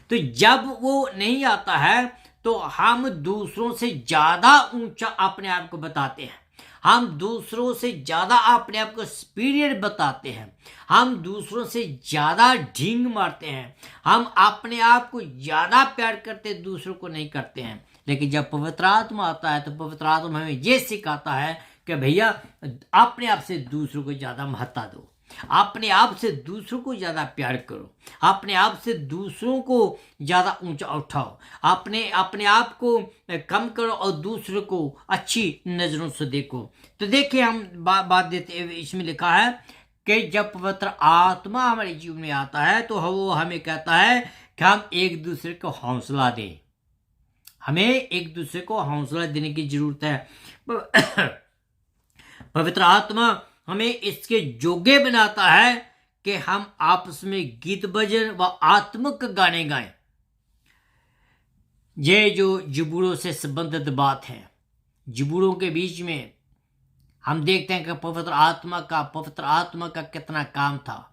Speaker 1: तो जब वो नहीं आता है तो हम दूसरों से ज्यादा ऊंचा अपने आप को बताते हैं, हम दूसरों से ज्यादा अपने आप को सुपीरियर बताते हैं, हम दूसरों से ज्यादा ढींग मारते हैं, हम अपने आप को ज्यादा प्यार करते, दूसरों को नहीं करते हैं। लेकिन जब पवित्र आत्मा आता है तो पवित्र आत्मा हमें ये सिखाता है कि भैया अपने आप से दूसरों को ज्यादा महत्ता दो, अपने आप से दूसरों को ज्यादा प्यार करो, अपने आप से दूसरों को ज्यादा ऊंचा उठाओ, अपने आप को कम करो और दूसरों को अच्छी नजरों से देखो। तो देखिए हम बात देते, इसमें लिखा है कि जब पवित्र आत्मा हमारे जीवन में आता है तो वो हमें कहता है कि हम एक दूसरे को हौसला दें, हमें एक दूसरे को हौसला देने की जरूरत है। पवित्र आत्मा हमें इसके योग्य बनाता है कि हम आपस में गीत भजन व आत्मिक गाने गाएं। ये जो जबूरों से संबंधित बात है, जबूरों के बीच में हम देखते हैं कि पवित्र आत्मा का कितना काम था।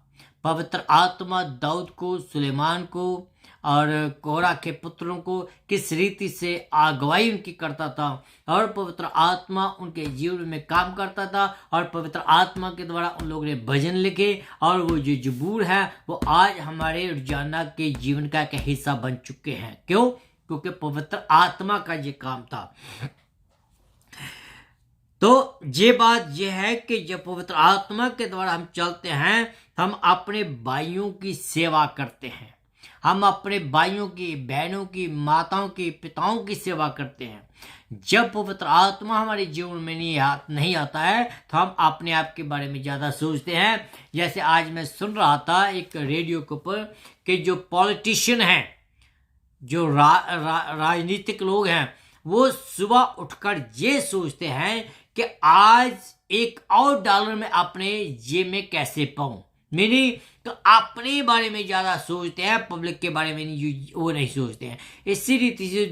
Speaker 1: पवित्र आत्मा दाऊद को, सुलेमान को और कोरा के पुत्रों को किस रीति से अगुवाई उनकी करता था, और पवित्र आत्मा उनके जीवन में काम करता था, और पवित्र आत्मा के द्वारा उन लोगों ने भजन लिखे, और वो जो जबूर है वो आज हमारे रोजाना के जीवन का एक हिस्सा बन चुके हैं। क्यों? क्योंकि पवित्र आत्मा का ये काम था। तो ये बात ये है कि जब पवित्र आत्मा के द्वारा हम चलते हैं, हम अपने भाइयों की सेवा करते हैं, हम अपने भाइयों की, बहनों की, माताओं की, पिताओं की सेवा करते हैं। जब पवित्र आत्मा हमारे जीवन में नहीं आता है तो हम अपने आप के बारे में ज़्यादा सोचते हैं। जैसे आज मैं सुन रहा था एक रेडियो के ऊपर कि जो पॉलिटिशियन हैं, जो राजनीतिक लोग हैं, वो सुबह उठकर ये सोचते हैं कि आज $1 में अपने जेब में कैसे पाऊं। मेरी तो अपने बारे में ज्यादा सोचते हैं, पब्लिक के बारे में नहीं, वो नहीं सोचते हैं। इसी रीति से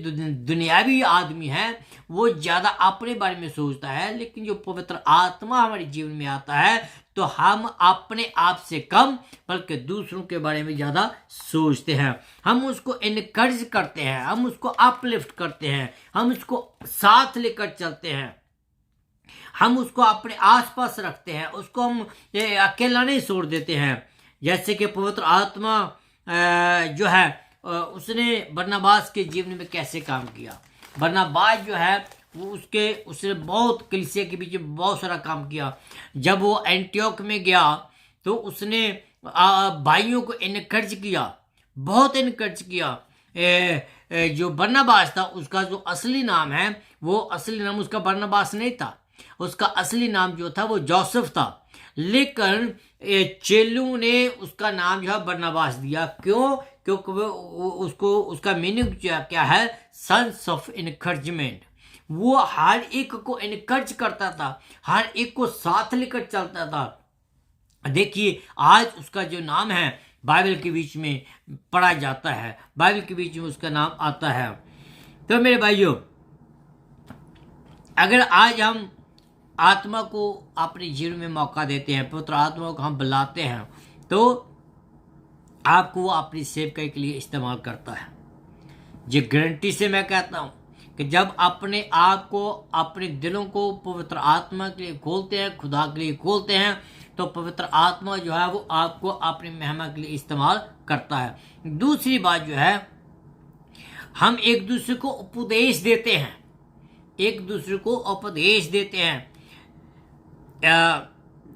Speaker 1: दुनियावी आदमी है वो ज्यादा अपने बारे में सोचता है। लेकिन जो पवित्र आत्मा हमारे जीवन में आता है तो हम अपने आप से कम बल्कि दूसरों के बारे में ज्यादा सोचते हैं। हम उसको इनकरेज करते हैं, हम उसको अपलिफ्ट करते हैं, हम उसको साथ लेकर चलते हैं, हम उसको अपने आसपास रखते हैं, उसको हम अकेला नहीं छोड़ देते हैं। जैसे कि पवित्र आत्मा जो है उसने बरनबास के जीवन में कैसे काम किया। बरनबास जो है वो उसने बहुत कलीसिया के बीच में बहुत सारा काम किया। जब वो एंटियोक में गया तो उसने भाइयों को इनकरेज किया, बहुत इनकरेज किया। जो बरनबास था उसका जो असली नाम है, वो असली नाम उसका बरनबास नहीं था, उसका असली नाम जो था वो जोसेफ था। लेकिन चेलों ने उसका नाम जो है बरनबास दिया। क्यों? क्योंकि वो उसका मीनिंग क्या है? Sons of encouragement. वो हर एक को इनकरेज करता था, हर एक को साथ लेकर चलता था। देखिए आज उसका जो नाम है बाइबल के बीच में पढ़ा जाता है, बाइबल के बीच में उसका नाम आता है। तो मेरे भाइयों, अगर आज हम आत्मा को अपने जीवन में मौका देते हैं, पवित्र आत्मा को हम बुलाते हैं, तो आपको वो अपनी सेवकाई के लिए इस्तेमाल करता है। ये गारंटी से मैं कहता हूँ कि जब अपने आप को, अपने दिलों को पवित्र आत्मा के लिए खोलते हैं, खुदा के लिए खोलते हैं, तो पवित्र आत्मा जो है वो आपको अपनी महिमा के लिए इस्तेमाल करता है। दूसरी बात जो है, हम एक दूसरे को उपदेश देते हैं, एक दूसरे को उपदेश देते हैं।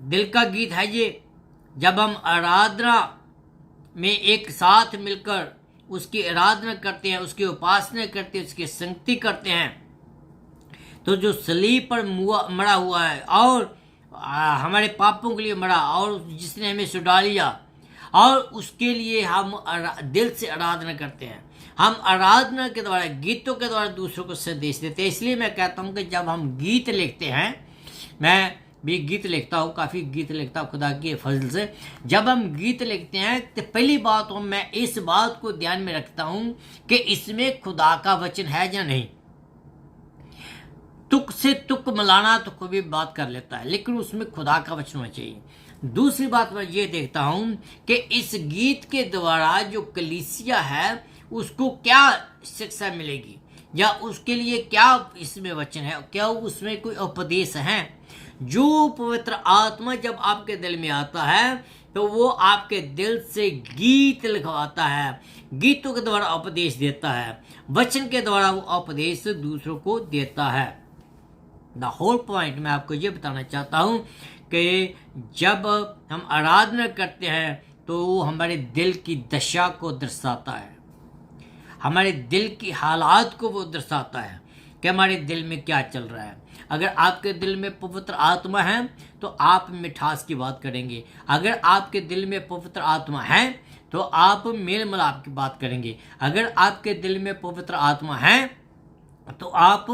Speaker 1: दिल का गीत है ये, जब हम आराधना में एक साथ मिलकर उसकी आराधना करते हैं, उसकी उपासना करते हैं, उसकी संगति करते हैं, तो जो सलीब पर मरा हुआ है और हमारे पापों के लिए मरा और जिसने हमें छुड़ा लिया, और उसके लिए हम दिल से आराधना करते हैं। हम आराधना के द्वारा, गीतों के द्वारा दूसरों को संदेश देते हैं। इसलिए मैं कहता हूँ कि जब हम गीत लिखते हैं, मैं भी गीत लिखता हूँ, काफ़ी गीत लिखता हूँ खुदा के फजल से। जब हम गीत लिखते हैं तो पहली बात तो मैं इस बात को ध्यान में रखता हूँ कि इसमें खुदा का वचन है या नहीं। तुक से तुक मिलाना तो कोई भी बात कर लेता है, लेकिन उसमें खुदा का वचन होना चाहिए। दूसरी बात मैं ये देखता हूँ कि इस गीत के द्वारा जो कलीसिया है उसको क्या शिक्षा मिलेगी, या उसके लिए क्या इसमें वचन है, क्या उसमें कोई उपदेश है। जो पवित्र आत्मा जब आपके दिल में आता है तो वो आपके दिल से गीत लिखवाता है, गीतों के द्वारा उपदेश देता है, वचन के द्वारा वो उपदेश दूसरों को देता है। द होल पॉइंट मैं आपको ये बताना चाहता हूँ कि जब हम आराधना करते हैं तो वो हमारे दिल की दशा को दर्शाता है, हमारे दिल की हालात को वो दर्शाता है कि हमारे दिल में क्या चल रहा है। अगर आपके दिल में पवित्र आत्मा है तो आप मिठास की बात करेंगे, अगर आपके दिल में पवित्र आत्मा है तो आप मेल मिलाप की बात करेंगे, अगर आपके दिल में पवित्र आत्मा है तो आप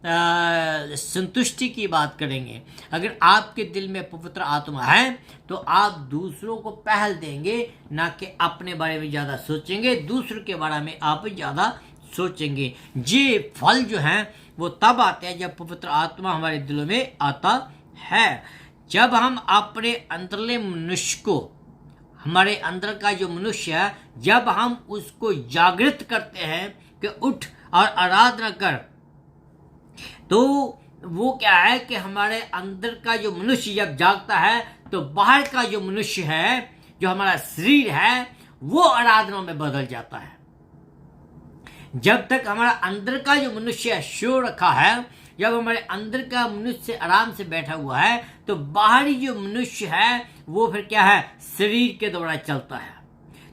Speaker 1: संतुष्टि की बात करेंगे, अगर आपके दिल में पवित्र आत्मा है तो आप दूसरों को पहल देंगे, ना कि अपने बारे में ज़्यादा सोचेंगे, दूसरों के बारे में आप ज़्यादा सोचेंगे। ये फल जो हैं वो तब आते हैं जब पवित्र आत्मा हमारे दिलों में आता है। जब हम अपने अंदरले मनुष्य को, हमारे अंदर का जो मनुष्य है, जब हम उसको जागृत करते हैं कि उठ और आराधना कर, तो वो क्या है कि हमारे अंदर का जो मनुष्य जब जागता है तो बाहर का जो मनुष्य है, जो हमारा शरीर है, वो आराधना में बदल जाता है। जब तक हमारा अंदर का जो मनुष्य शो रखा है, जब हमारे अंदर का मनुष्य आराम से बैठा हुआ है, तो बाहरी जो मनुष्य है वो फिर क्या है, शरीर के द्वारा चलता है।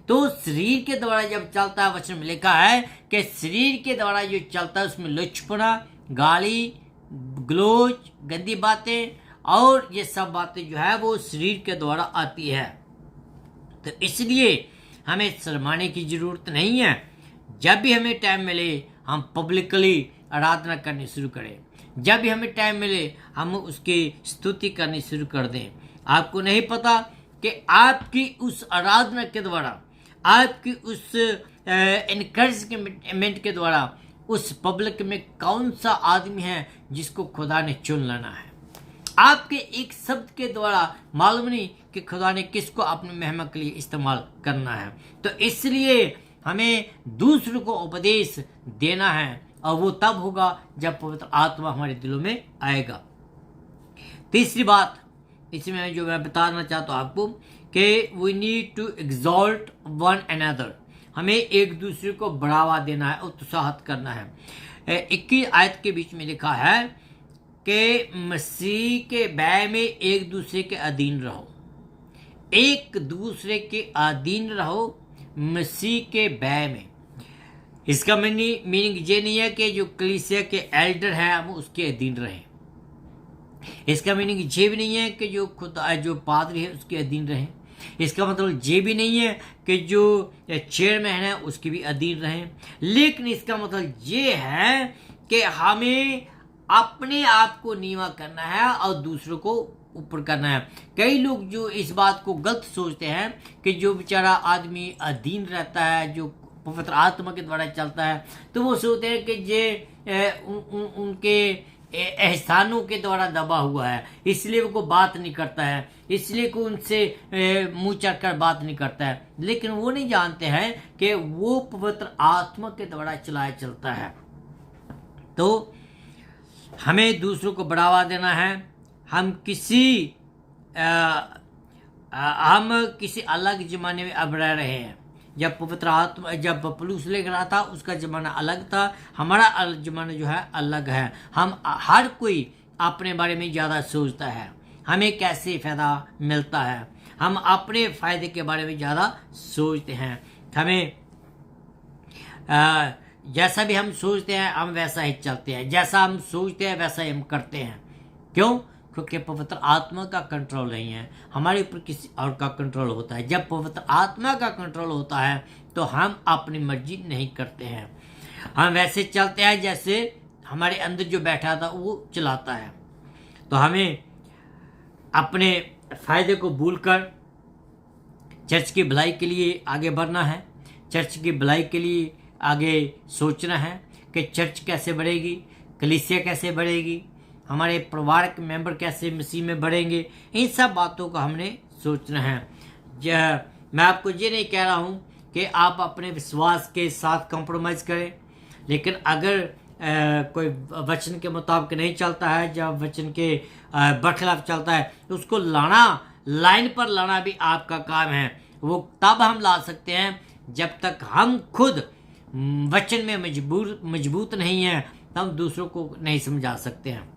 Speaker 1: तो शरीर के द्वारा जब चलता है, वचन में लिखा है कि शरीर के द्वारा जो चलता है उसमें लुचपना, गाली गलोच, गंदी बातें और ये सब बातें जो है वो शरीर के द्वारा आती है। तो इसलिए हमें शर्माने की जरूरत नहीं है। जब भी हमें टाइम मिले हम पब्लिकली आराधना करनी शुरू करें, जब भी हमें टाइम मिले हम उसकी स्तुति करनी शुरू कर दें। आपको नहीं पता कि आपकी उस आराधना के द्वारा, आपकी उस एनकरेजमेंट के द्वारा उस पब्लिक में कौन सा आदमी है जिसको खुदा ने चुन लेना है। आपके एक शब्द के द्वारा मालूम नहीं कि खुदा ने किसको अपनी महिमा के लिए इस्तेमाल करना है। तो इसलिए हमें दूसरों को उपदेश देना है, और वो तब होगा जब पवित्र आत्मा हमारे दिलों में आएगा। तीसरी बात इसमें जो मैं बताना चाहता हूँ आपको कि we need to exalt one another, हमें एक दूसरे को बढ़ावा देना है, उत्साहित करना है। 21 आयत के बीच में लिखा है कि मसीह के बैय में एक दूसरे के अधीन रहो, एक दूसरे के अधीन रहो मसीह के बैय में। इसका मीनिंग ये नहीं है कि जो कलीसिया के एल्डर हैं हम उसके अधीन रहें। इसका मीनिंग ये भी नहीं है कि जो खुदा, जो पादरी है उसके अधीन रहें। इसका मतलब ये भी नहीं है कि जो चेयरमैन है उसके भी अधीन रहें। लेकिन इसका मतलब ये है कि हमें अपने आप को नीवा करना है और दूसरों को ऊपर करना है। कई लोग जो इस बात को गलत सोचते हैं कि जो बेचारा आदमी अधीन रहता है, जो पवित्र आत्मा के द्वारा चलता है, तो वो सोचते हैं कि उनके एहसानों के द्वारा दबा हुआ है, इसलिए वो बात नहीं करता है, इसलिए को उनसे मुंह चढ़कर बात नहीं करता है। लेकिन वो नहीं जानते हैं कि वो पवित्र आत्मा के द्वारा चलाया चलता है। तो हमें दूसरों को बढ़ावा देना है। हम किसी अलग जमाने में अब रह रहे हैं। जब पवित्र आत्मा, जब पौलुस लेकर रहा था, उसका जमाना अलग था, हमारा जमाना जो है अलग है। हम हर कोई अपने बारे में ज़्यादा सोचता है, हमें कैसे फ़ायदा मिलता है, हम अपने फ़ायदे के बारे में ज़्यादा सोचते हैं। हमें जैसा भी हम सोचते हैं हम वैसा ही चलते हैं, जैसा हम सोचते हैं वैसा ही हम करते हैं। क्यों? क्योंकि पवित्र आत्मा का कंट्रोल नहीं है, हमारे ऊपर किसी और का कंट्रोल होता है। जब पवित्र आत्मा का कंट्रोल होता है तो हम अपनी मर्जी नहीं करते हैं, हम वैसे चलते हैं जैसे हमारे अंदर जो बैठा था वो चलाता है। तो हमें अपने फायदे को भूलकर चर्च की भलाई के लिए आगे बढ़ना है, चर्च की भलाई के लिए आगे सोचना है कि चर्च कैसे बढ़ेगी, कलीसिया कैसे बढ़ेगी, हमारे परिवार के मेंबर कैसे मसीह में बढ़ेंगे। इन सब बातों को हमने सोचना है। मैं आपको ये नहीं कह रहा हूँ कि आप अपने विश्वास के साथ कॉम्प्रोमाइज़ करें, लेकिन अगर कोई वचन के मुताबिक नहीं चलता है, जब वचन के बरखिलाफ चलता है, तो उसको लाइन पर लाना भी आपका काम है। वो तब हम ला सकते हैं जब तक हम खुद वचन में मजबूत नहीं हैं, तब दूसरों को नहीं समझा सकते हैं।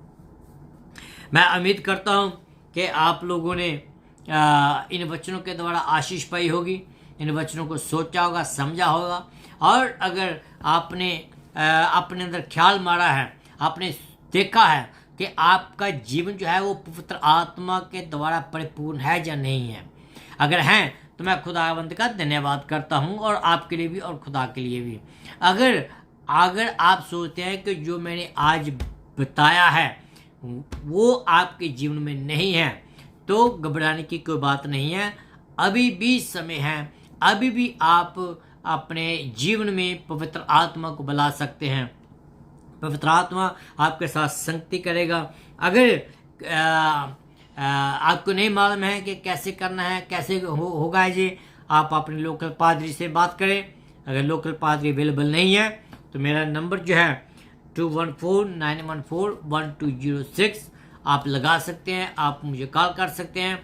Speaker 1: मैं उम्मीद करता हूं कि आप लोगों ने इन वचनों के द्वारा आशीष पाई होगी, इन वचनों को सोचा होगा, समझा होगा। और अगर आपने अपने अंदर ख्याल मारा है, आपने देखा है कि आपका जीवन जो है वो पवित्र आत्मा के द्वारा परिपूर्ण है या नहीं है, अगर हैं तो मैं खुदावंद का धन्यवाद करता हूं, और आपके लिए भी और खुदा के लिए भी। अगर आप सोचते हैं कि जो मैंने आज बताया है वो आपके जीवन में नहीं है, तो घबराने की कोई बात नहीं है, अभी भी समय है, अभी भी आप अपने जीवन में पवित्र आत्मा को बुला सकते हैं। पवित्र आत्मा आपके साथ संगति करेगा। अगर आपको नहीं मालूम है कि कैसे करना है, कैसे होगा ये, आप अपने लोकल पादरी से बात करें। अगर लोकल पादरी अवेलेबल नहीं है तो मेरा नंबर जो है 2149141206 आप लगा सकते हैं, आप मुझे कॉल कर सकते हैं।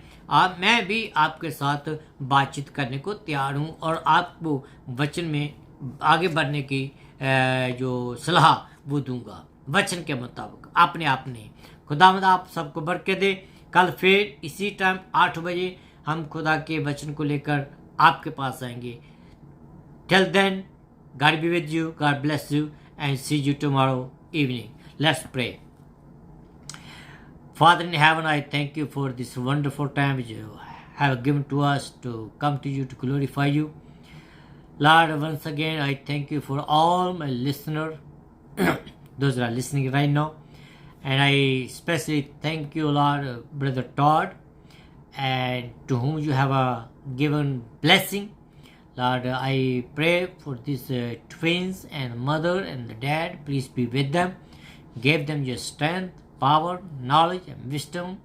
Speaker 1: मैं भी आपके साथ बातचीत करने को तैयार हूँ और आपको वचन में आगे बढ़ने की जो सलाह वो दूंगा वचन के मुताबिक, अपने आप नहीं। खुदावंद आप सबको बरकत दे। कल फिर इसी टाइम 8 बजे हम खुदा के वचन को लेकर आपके पास आएंगे। Till then, God be with you, God bless you, and see you tomorrow evening. Let's pray. Father in heaven, I thank you for this wonderful time which you have given to us to come to you to glorify you. Lord, once again, I thank you for all my listeners, those that are listening right now. And I especially thank you, Lord, Brother Todd, and to whom you have given blessing. Lord, I pray for these twins and mother and the dad. Please be with them. Give them your strength, power, knowledge, and wisdom.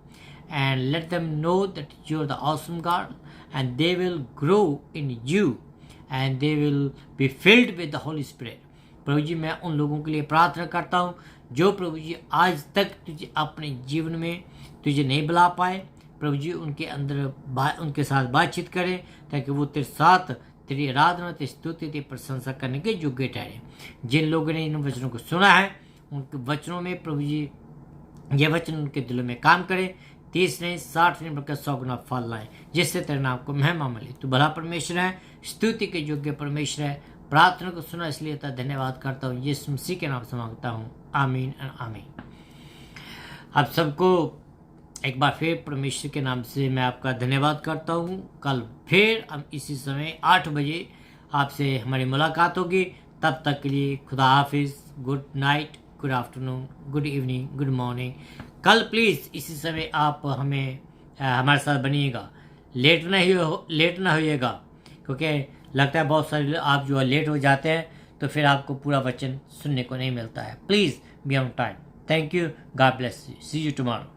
Speaker 1: And let them know that you are the awesome God. And they will grow in you. And they will be filled with the Holy Spirit. प्रभु जी, मैं उन लोगों के लिए प्रार्थना करता हूँ जो प्रभु जी आज तक तुझे अपने जीवन में तुझे नहीं बुला पाए। प्रभु जी उनके अंदर उनके साथ बातचीत करें ताकि वो तेरे साथ तेरी आराधना, तेरी स्तुति, तेरी प्रशंसा करने के योग्य ठहरे। जिन लोगों ने इन वचनों को सुना है उनके वचनों में प्रभु जी ये वचन उनके दिलों में काम करे, 30 नहीं 60 नहीं बल्कि 100 गुना फल लाए, जिससे तेरे नाम को महिमा मिले। तू भला परमेश्वर है, स्तुति के योग्य परमेश्वर है। प्रार्थना को सुना इसलिए धन्यवाद करता हूँ, यीशु मसीह के नाम से मांगता हूँ, आमीन एंड आमीन। आप सबको एक बार फिर परमेश्वर के नाम से मैं आपका धन्यवाद करता हूँ। कल फिर हम इसी समय 8 बजे आपसे हमारी मुलाकात होगी। तब तक के लिए खुदा हाफिज, good night. Good afternoon, good evening, good morning. कल प्लीज़ इसी समय आप हमें हमारे साथ बनिएगा। लेट ना होइएगा, क्योंकि लगता है बहुत सारे आप जो है लेट हो जाते हैं तो फिर आपको पूरा वचन सुनने को नहीं मिलता है। Please be on time. Thank you, God bless you, see you tomorrow.